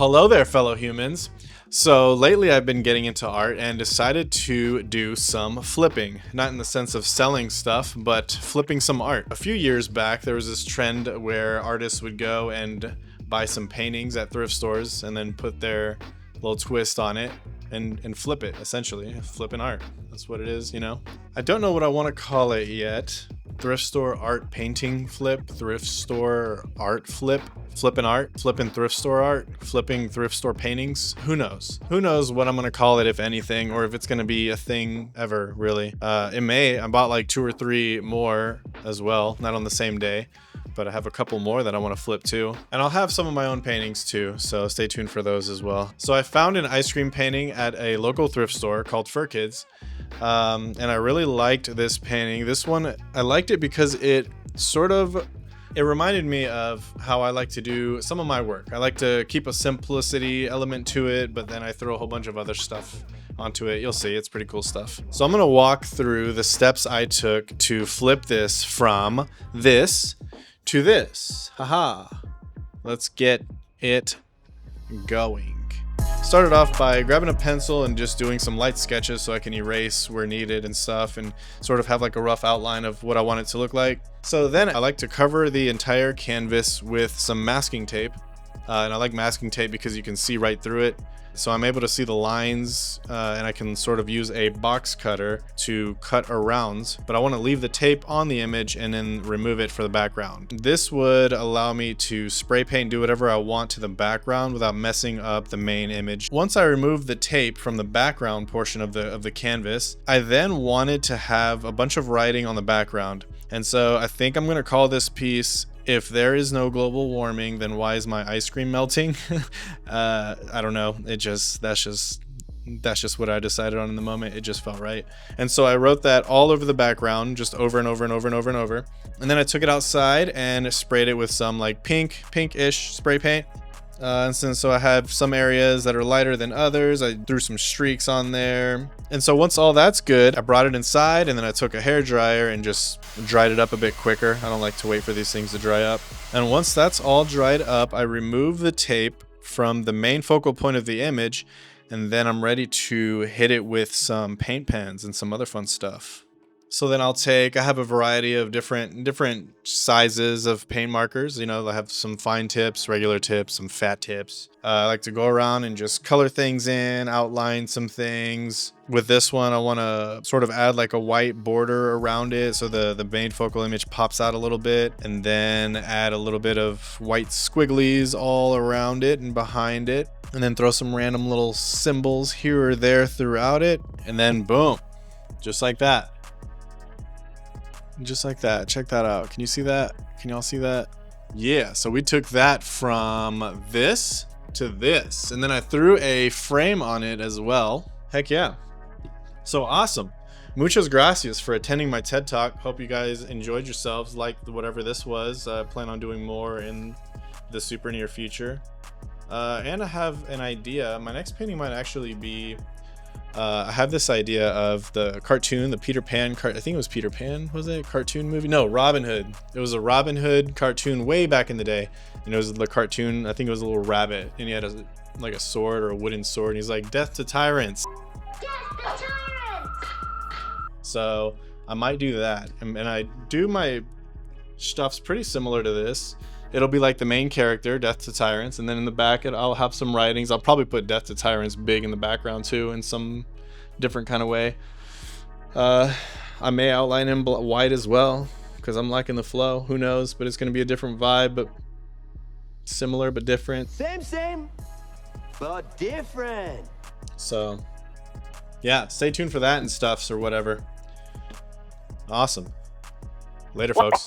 Hello there, fellow humans. So lately I've been getting into art and decided to do some flipping. Not in the sense of selling stuff, but flipping some art. A few years back, there was this trend where artists would go and buy some paintings at thrift stores and then put their little twist on it and flip it, essentially. Flipping art. That's what it is, you know? I don't know what I want to call it yet. Thrift store art painting flip, thrift store art flip, flipping art, flipping thrift store art, flipping thrift store paintings. Who knows? Who knows what I'm going to call it, if anything, or if it's going to be a thing ever, really. It may. I bought like 2 or 3 more as well, not on the same day, but I have a couple more that I want to flip too. And I'll have some of my own paintings too, so stay tuned for those as well. So I found an ice cream painting at a local thrift store called Fur Kids. And I really liked this painting. This one, I liked it because it reminded me of how I like to do some of my work. I like to keep a simplicity element to it, but then I throw a whole bunch of other stuff onto it. You'll see, it's pretty cool stuff. So I'm gonna walk through the steps I took to flip this from this to this. Haha. Let's get it going. Started off by grabbing a pencil and just doing some light sketches so I can erase where needed and stuff and sort of have like a rough outline of what I want it to look like. So then I like to cover the entire canvas with some masking tape. And I like masking tape because you can see right through it. So I'm able to see the lines and I can sort of use a box cutter to cut around, but I want to leave the tape on the image and then remove it for the background. This would allow me to spray paint, do whatever I want to the background without messing up the main image. Once I removed the tape from the background portion of the canvas, I then wanted to have a bunch of writing on the background. And so I think I'm going to call this piece, "If there is no global warming, then why is my ice cream melting?" I don't know. That's just what I decided on in the moment. It just felt right. And so I wrote that all over the background, just over and over and over and over and over. And then I took it outside and sprayed it with some like pinkish spray paint. And so I have some areas that are lighter than others. I threw some streaks on there. And so once all that's good, I brought it inside and then I took a hairdryer and just dried it up a bit quicker. I don't like to wait for these things to dry up. And once that's all dried up, I remove the tape from the main focal point of the image, and then I'm ready to hit it with some paint pens and some other fun stuff. So then I have a variety of different sizes of paint markers. You know, I have some fine tips, regular tips, some fat tips. I like to go around and just color things in, outline some things. With this one, I want to sort of add like a white border around it so the main focal image pops out a little bit, and then add a little bit of white squigglies all around it and behind it, and then throw some random little symbols here or there throughout it, and then boom, just like that. Just like that. Check that out. Can you see that? Can y'all see that? Yeah, so we took that from this to this, and then I threw a frame on it as well. Heck yeah. So awesome. Muchas gracias for attending my TED Talk. Hope you guys enjoyed yourselves, liked whatever this was. I plan on doing more in the super near future. And I have an idea. My next painting might actually be I have this idea of the cartoon, the Peter Pan I think it was Peter Pan, was it? Cartoon movie? No, Robin Hood. It was a Robin Hood cartoon way back in the day. And it was the cartoon, I think it was a little rabbit, and he had like a sword or a wooden sword, and he's like, "Death to tyrants." Death to tyrants! So I might do that. And I do my stuff's pretty similar to this. It'll be like the main character, Death to Tyrants, and then in the back I'll have some writings. I'll probably put Death to Tyrants big in the background too, in some different kind of way. I may outline in white as well, because I'm liking the flow. Who knows? But it's going to be a different vibe, but similar but different. Same, but different. So, yeah, stay tuned for that and stuffs or whatever. Awesome. Later, folks.